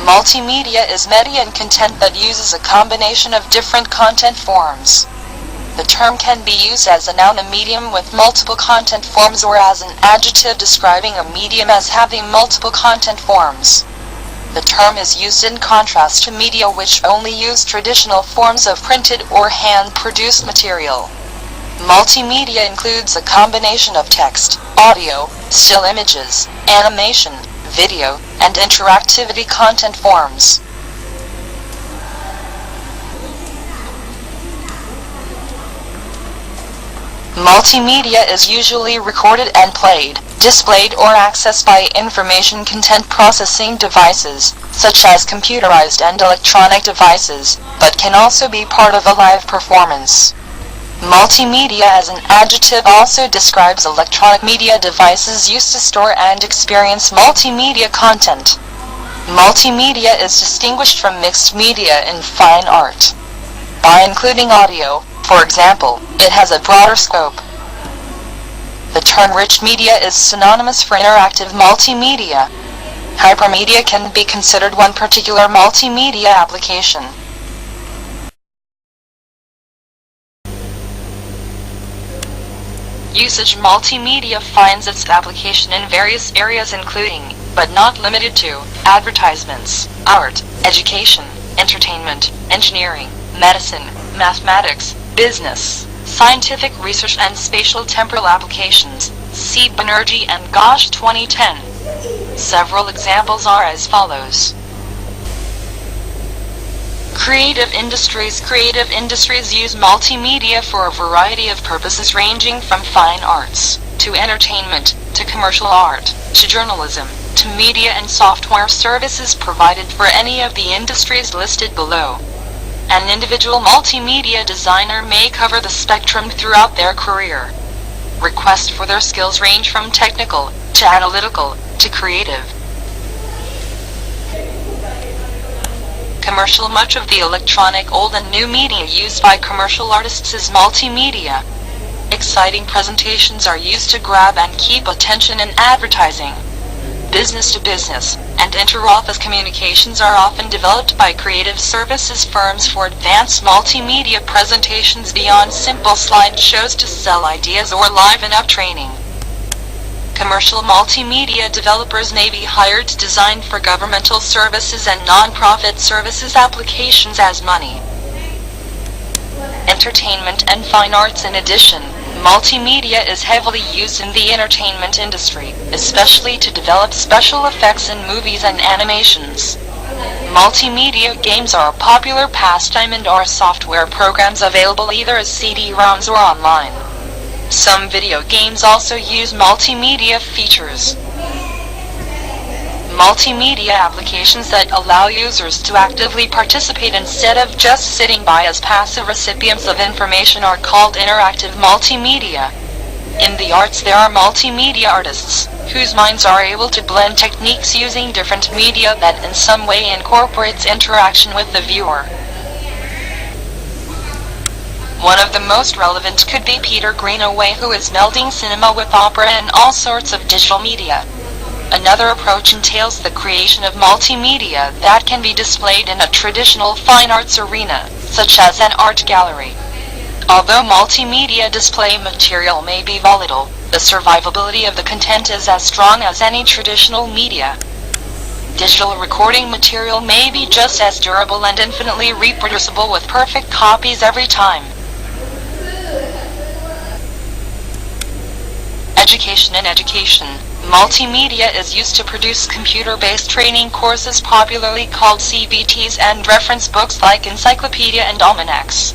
Multimedia is media and content that uses a combination of different content forms. The term can be used as a noun, a medium with multiple content forms, or as an adjective describing a medium as having multiple content forms. The term is used in contrast to media which only use traditional forms of printed or hand-produced material. Multimedia includes a combination of text, audio, still images, animation, video, and interactivity content forms. Multimedia is usually recorded and played, displayed, or accessed by information content processing devices, such as computerized and electronic devices, but can also be part of a live performance. Multimedia as an adjective also describes electronic media devices used to store and experience multimedia content. Multimedia is distinguished from mixed media in fine art. By including audio, for example, it has a broader scope. The term rich media is synonymous for interactive multimedia. Hypermedia can be considered one particular multimedia application. Usage: multimedia finds its application in various areas including, but not limited to, advertisements, art, education, entertainment, engineering, medicine, mathematics, business, scientific research, and spatial temporal applications. See Banerjee and Ghosh 2010. Several examples are as follows. Creative industries. Creative industries use multimedia for a variety of purposes ranging from fine arts, to entertainment, to commercial art, to journalism, to media and software services provided for any of the industries listed below. An individual multimedia designer may cover the spectrum throughout their career. Requests for their skills range from technical, to analytical, to creative. Commercial. Much of the electronic old and new media used by commercial artists is multimedia. Exciting presentations are used to grab and keep attention in advertising. Business to business and inter-office communications are often developed by creative services firms for advanced multimedia presentations beyond simple slideshows to sell ideas or liven up training. Commercial multimedia developers may be hired to design for governmental services and non-profit services applications as money. Entertainment and fine arts. In addition, multimedia is heavily used in the entertainment industry, especially to develop special effects in movies and animations. Multimedia games are a popular pastime and are software programs available either as CD-ROMs or online. Some video games also use multimedia features. Multimedia applications that allow users to actively participate instead of just sitting by as passive recipients of information are called interactive multimedia. In the arts, there are multimedia artists, whose minds are able to blend techniques using different media that in some way incorporates interaction with the viewer. One of the most relevant could be Peter Greenaway, who is melding cinema with opera and all sorts of digital media. Another approach entails the creation of multimedia that can be displayed in a traditional fine arts arena, such as an art gallery. Although multimedia display material may be volatile, the survivability of the content is as strong as any traditional media. Digital recording material may be just as durable and infinitely reproducible with perfect copies every time. Education. In education, multimedia is used to produce computer-based training courses popularly called CBTs and reference books like encyclopedia and almanacs.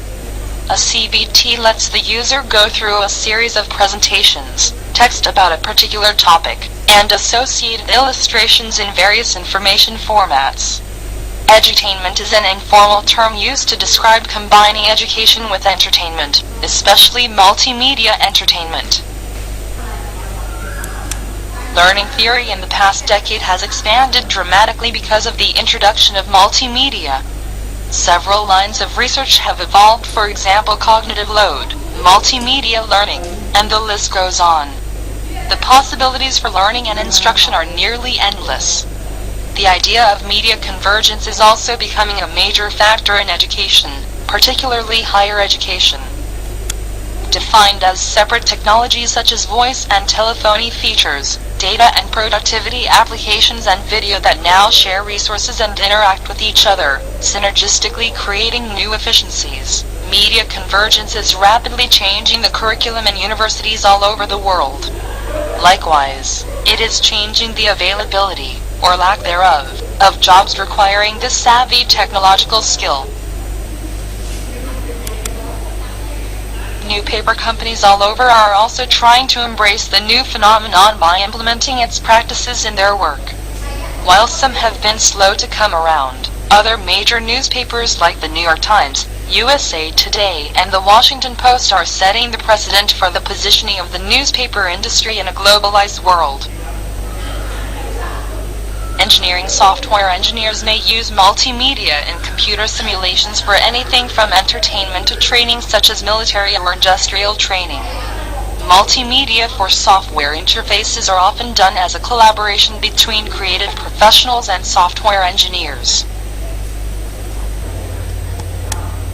A CBT lets the user go through a series of presentations, text about a particular topic, and associated illustrations in various information formats. Edutainment is an informal term used to describe combining education with entertainment, especially multimedia entertainment. Learning theory in the past decade has expanded dramatically because of the introduction of multimedia. Several lines of research have evolved, for example cognitive load, multimedia learning, and the list goes on. The possibilities for learning and instruction are nearly endless. The idea of media convergence is also becoming a major factor in education, particularly higher education. Defined as separate technologies such as voice and telephony features, data and productivity applications and video that now share resources and interact with each other, synergistically creating new efficiencies. Media convergence is rapidly changing the curriculum in universities all over the world. Likewise, it is changing the availability, or lack thereof, of jobs requiring this savvy technological skill. Newspaper companies all over are also trying to embrace the new phenomenon by implementing its practices in their work. While some have been slow to come around, other major newspapers like the New York Times, USA Today, and the Washington Post are setting the precedent for the positioning of the newspaper industry in a globalized world. Engineering software engineers may use multimedia in computer simulations for anything from entertainment to training such as military or industrial training. Multimedia for software interfaces are often done as a collaboration between creative professionals and software engineers.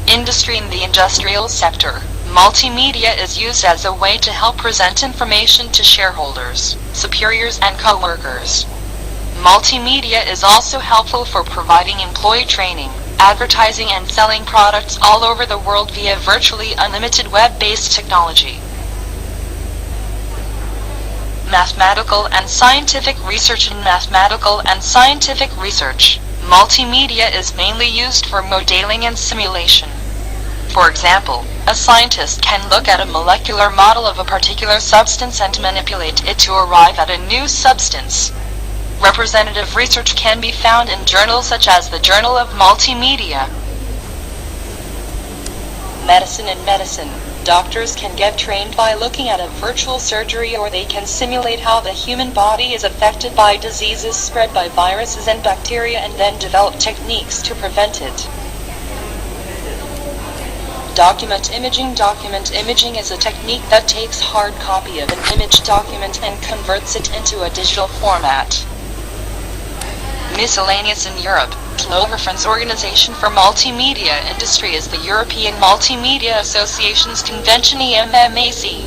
Industry. In the industrial sector, multimedia is used as a way to help present information to shareholders, superiors, and co-workers. Multimedia is also helpful for providing employee training, advertising, and selling products all over the world via virtually unlimited web-based technology. Mathematical and scientific research. In mathematical and scientific research, multimedia is mainly used for modeling and simulation. For example, a scientist can look at a molecular model of a particular substance and manipulate it to arrive at a new substance. Representative research can be found in journals such as the Journal of Multimedia. Medicine. In medicine, doctors can get trained by looking at a virtual surgery, or they can simulate how the human body is affected by diseases spread by viruses and bacteria and then develop techniques to prevent it. Document imaging. Document imaging is a technique that takes hard copy of an image document and converts it into a digital format. Miscellaneous. In Europe, the reference organization for multimedia industry is the European Multimedia Association's Convention EMMAC.